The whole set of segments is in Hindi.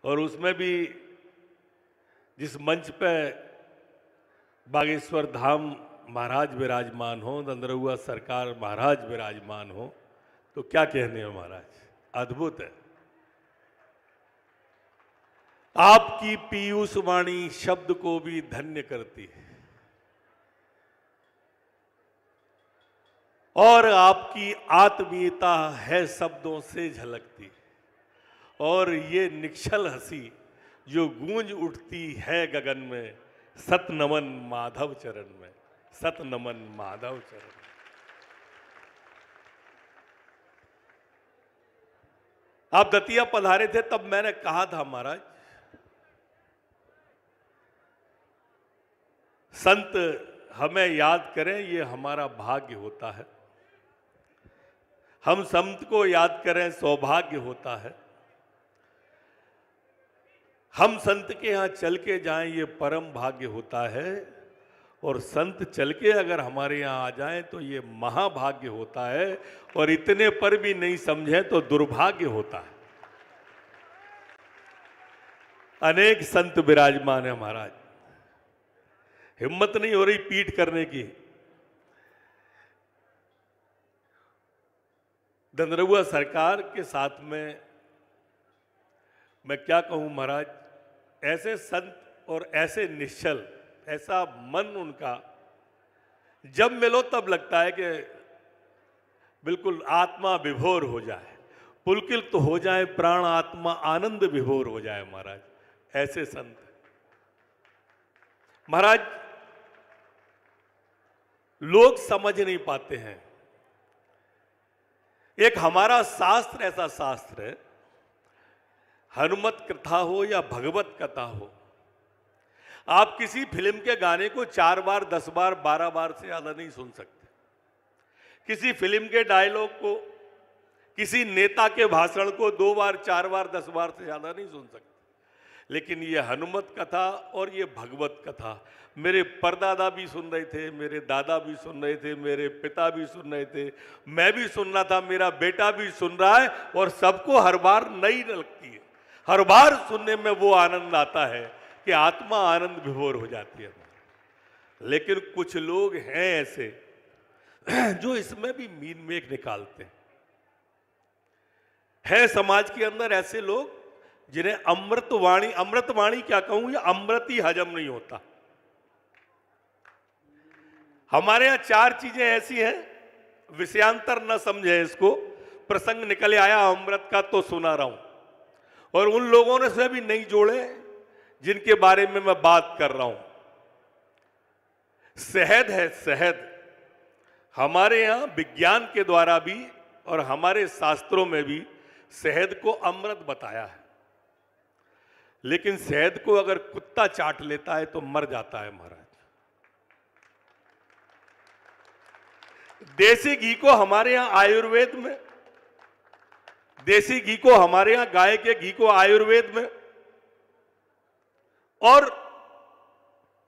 और उसमें भी जिस मंच पे बागेश्वर धाम महाराज विराजमान हो, नंदरुआ सरकार महाराज विराजमान हो, तो क्या कहने हो महाराज, अद्भुत है। आपकी पीयूष वाणी शब्द को भी धन्य करती है और आपकी आत्मीयता है शब्दों से झलकती, और ये निश्चल हंसी जो गूंज उठती है गगन में, सत नमन माधव चरण में, सत नमन माधव चरण में। आप दतिया पधारे थे तब मैंने कहा था महाराज, संत हमें याद करें ये हमारा भाग्य होता है, हम संत को याद करें सौभाग्य होता है, हम संत के यहाँ चल के जाएं ये परम भाग्य होता है, और संत चल के अगर हमारे यहाँ आ जाएं तो ये महाभाग्य होता है, और इतने पर भी नहीं समझें तो दुर्भाग्य होता है। अनेक संत विराजमान है महाराज, हिम्मत नहीं हो रही पीठ करने की। नंदरुआ सरकार के साथ में मैं क्या कहूं महाराज, ऐसे संत और ऐसे निश्चल, ऐसा मन उनका, जब मिलो तब लगता है कि बिल्कुल आत्मा विभोर हो जाए, पुलकित तो हो जाए प्राण, आत्मा आनंद विभोर हो जाए महाराज, ऐसे संत महाराज। लोग समझ नहीं पाते हैं, एक हमारा शास्त्र ऐसा शास्त्र है, हनुमत कथा हो या भगवत कथा हो, आप किसी फिल्म के गाने को 4 बार 10 बार 12 बार से ज्यादा नहीं सुन सकते, किसी फिल्म के डायलॉग को, किसी नेता के भाषण को 2 बार 4 बार 10 बार से ज्यादा नहीं सुन सकते। लेकिन ये हनुमत कथा और ये भगवत कथा, मेरे परदादा भी सुन रहे थे, मेरे दादा भी सुन रहे थे, मेरे पिता भी सुन रहे थे, मैं भी सुन रहा था, मेरा बेटा भी सुन रहा है, और सबको हर बार नई लगती है, हर बार सुनने में वो आनंद आता है कि आत्मा आनंद विभोर हो जाती है। लेकिन कुछ लोग हैं ऐसे जो इसमें भी मीन मेख निकालते हैं समाज के अंदर ऐसे लोग जिन्हें अमृतवाणी क्या कहूं, ये अमृत ही हजम नहीं होता। हमारे यहां 4 चीजें ऐसी हैं, विषयांतर न समझे इसको, प्रसंग निकले आया अमृत का तो सुना रहा हूं, और उन लोगों ने से भी नहीं जोड़े जिनके बारे में मैं बात कर रहा हूं। शहद है, शहद हमारे यहां विज्ञान के द्वारा भी और हमारे शास्त्रों में भी शहद को अमृत बताया है, लेकिन शहद को अगर कुत्ता चाट लेता है तो मर जाता है महाराज। देसी घी को हमारे यहां आयुर्वेद में, देसी घी को हमारे यहां गाय के घी को आयुर्वेद में और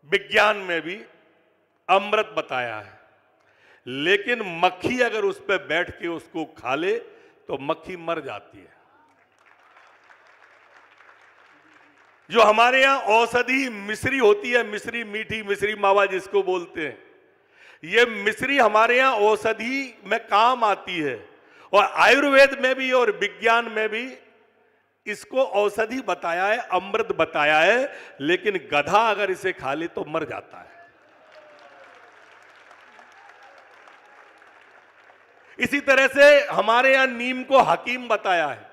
विज्ञान में भी अमृत बताया है, लेकिन मक्खी अगर उस पर बैठ के उसको खा ले तो मक्खी मर जाती है। जो हमारे यहां औषधि मिश्री होती है, मिश्री मीठी मिश्री मावा जिसको बोलते हैं, ये मिश्री हमारे यहां औषधि में काम आती है, और आयुर्वेद में भी और विज्ञान में भी इसको औषधि बताया है, अमृत बताया है, लेकिन गधा अगर इसे खा ले तो मर जाता है। इसी तरह से हमारे यहां नीम को हकीम बताया है,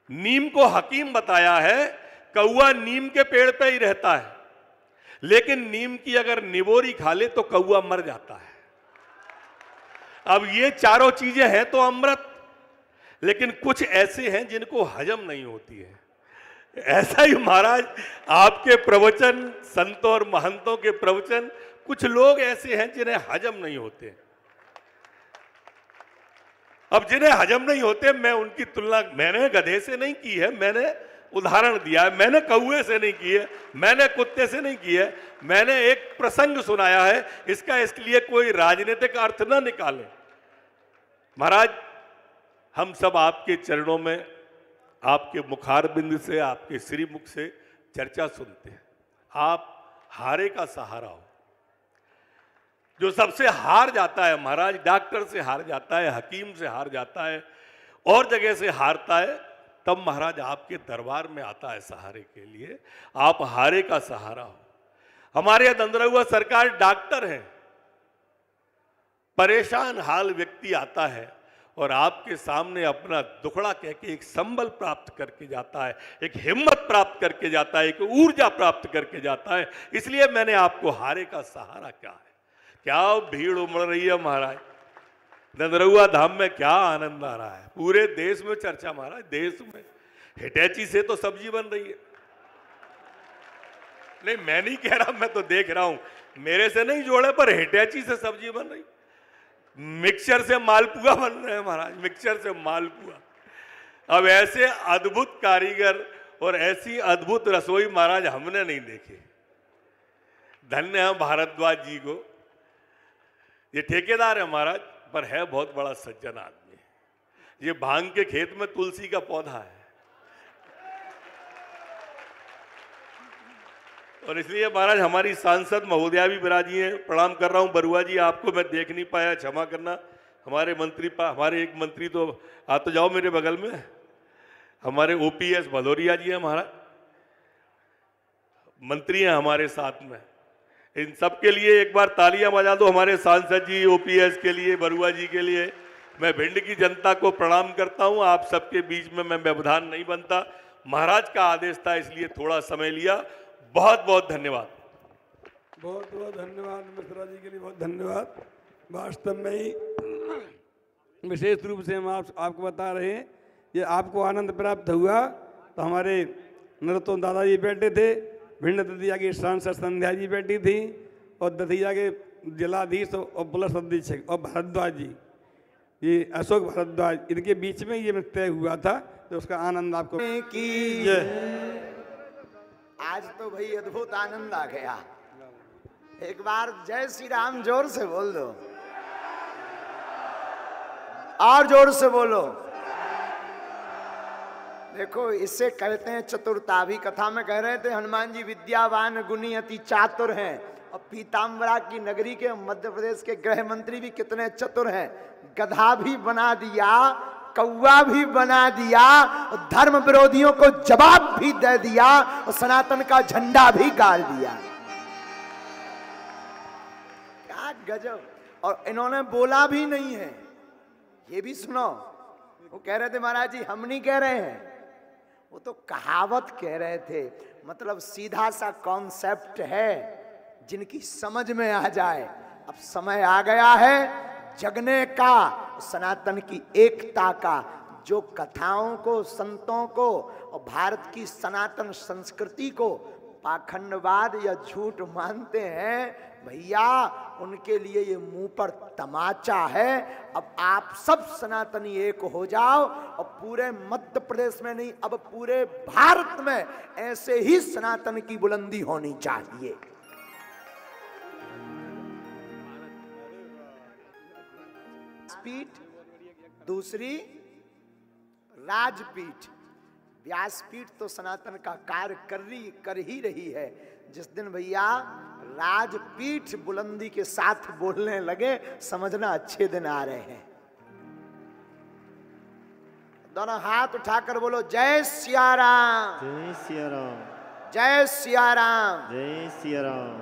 नीम को हकीम बताया है। कौआ नीम के पेड़ पे ही रहता है, लेकिन नीम की अगर निबोरी खा ले तो कौआ मर जाता है। अब ये चारों चीजें हैं तो अमृत, लेकिन कुछ ऐसे हैं जिनको हजम नहीं होती है। ऐसा ही महाराज आपके प्रवचन, संतों और महंतों के प्रवचन, कुछ लोग ऐसे हैं जिन्हें हजम नहीं होते। अब जिन्हें हजम नहीं होते, मैं उनकी तुलना मैंने गधे से नहीं की है, मैंने उदाहरण दिया है, मैंने कौए से नहीं की है, मैंने कुत्ते से नहीं की है, मैंने एक प्रसंग सुनाया है। इसका इसलिए कोई राजनीतिक अर्थ ना निकालें। महाराज हम सब आपके चरणों में आपके मुखारबिंद से, आपके श्रीमुख से चर्चा सुनते हैं। आप हारे का सहारा हो। जो सबसे हार जाता है महाराज, डॉक्टर से हार जाता है, हकीम से हार जाता है, और जगह से हारता है, तब महाराज आपके दरबार में आता है सहारे के लिए। आप हारे का सहारा हो। हमारे यहाँ दंदरहुआ सरकार डॉक्टर हैं। परेशान हाल व्यक्ति आता है और आपके सामने अपना दुखड़ा कह के एक संबल प्राप्त करके जाता है, एक हिम्मत प्राप्त करके जाता है, एक ऊर्जा प्राप्त करके जाता है। इसलिए मैंने आपको हारे का सहारा कहा है। क्या भीड़ उमड़ रही है महाराज, दंदरहुआ धाम में क्या आनंद आ रहा है। पूरे देश में चर्चा महाराज, देश में हिटैची से तो सब्जी बन रही है। नहीं, मैं नहीं कह रहा, मैं तो देख रहा हूं, मेरे से नहीं जोड़े पर हिटैची से सब्जी बन रही। मिक्सचर से मालपुआ बन रहे हैं महाराज, मिक्सचर से मालपुआ। अब ऐसे अद्भुत कारीगर और ऐसी अद्भुत रसोई महाराज हमने नहीं देखी। धन्य है भारद्वाज जी को। ये ठेकेदार है महाराज, पर है बहुत बड़ा सज्जन आदमी। ये भांग के खेत में तुलसी का पौधा है, और इसलिए महाराज हमारी सांसद महोदया भी विराजी हैं। प्रणाम कर रहा हूं। बरुआ जी, आपको मैं देख नहीं पाया, क्षमा करना। हमारे मंत्री हमारे एक मंत्री तो आ तो जाओ मेरे बगल में, हमारे ओपीएस भदौरिया जी हैं महाराज, मंत्री हैं हमारे साथ में। इन सब के लिए एक बार तालियां बजा दो, हमारे सांसद जी, ओपीएस के लिए, बरुआ जी के लिए। मैं भिंड की जनता को प्रणाम करता हूं। आप सबके बीच में मैं व्यवधान नहीं बनता, महाराज का आदेश था इसलिए थोड़ा समय लिया। बहुत बहुत धन्यवाद। बहुत बहुत धन्यवाद मिश्रा जी के लिए, बहुत धन्यवाद। वास्तव में ही विशेष रूप से हम आपको बता रहे हैं, ये आपको आनंद प्राप्त हुआ तो हमारे नरोत्तम दादाजी बैठे थे, भिंड दतिया की सांसद संध्या जी बैठी थी, और दतिया के जिलाधीश और पुलिस अधीक्षक और भारद्वाज जी, ये अशोक भारद्वाज, इनके बीच में ये तय हुआ था, तो उसका आनंद आपको की। आज तो भाई अद्भुत आनंद आ गया। एक बार जय श्री राम जोर से बोल दो, और जोर से बोलो। देखो, इससे कहते हैं चतुरता। अभी कथा में कह रहे थे हनुमान जी विद्यावान गुणी अति चातुर हैं, और पीताम्बरा की नगरी के मध्य प्रदेश के गृह मंत्री भी कितने चतुर हैं। गधा भी बना दिया, कौवा भी बना दिया, और धर्म विरोधियों को जवाब भी दे दिया, और सनातन का झंडा भी गाड़ दिया। क्या गजब। और इन्होंने बोला भी नहीं है, ये भी सुनो। वो कह रहे थे महाराज जी हम नहीं कह रहे हैं, वो तो कहावत कह रहे थे। मतलब सीधा सा कॉन्सेप्ट है, जिनकी समझ में आ जाए। अब समय आ गया है जगने का, सनातन की एकता का। जो कथाओं को, संतों को और भारत की सनातन संस्कृति को पाखंडवाद या झूठ मानते हैं, भैया उनके लिए ये मुंह पर तमाचा है। अब आप सब सनातनी एक हो जाओ, और पूरे मध्य प्रदेश में नहीं, अब पूरे भारत में ऐसे ही सनातन की बुलंदी होनी चाहिए। पीठ, दूसरी राजपीठ। व्यासपीठ तो सनातन का कार्य कर ही रही है। जिस दिन भैया राजपीठ बुलंदी के साथ बोलने लगे, समझना अच्छे दिन आ रहे हैं। दोनों हाथ उठाकर बोलो जय सिया राम, जय सिया राम, जय सिया राम, जय सिया राम।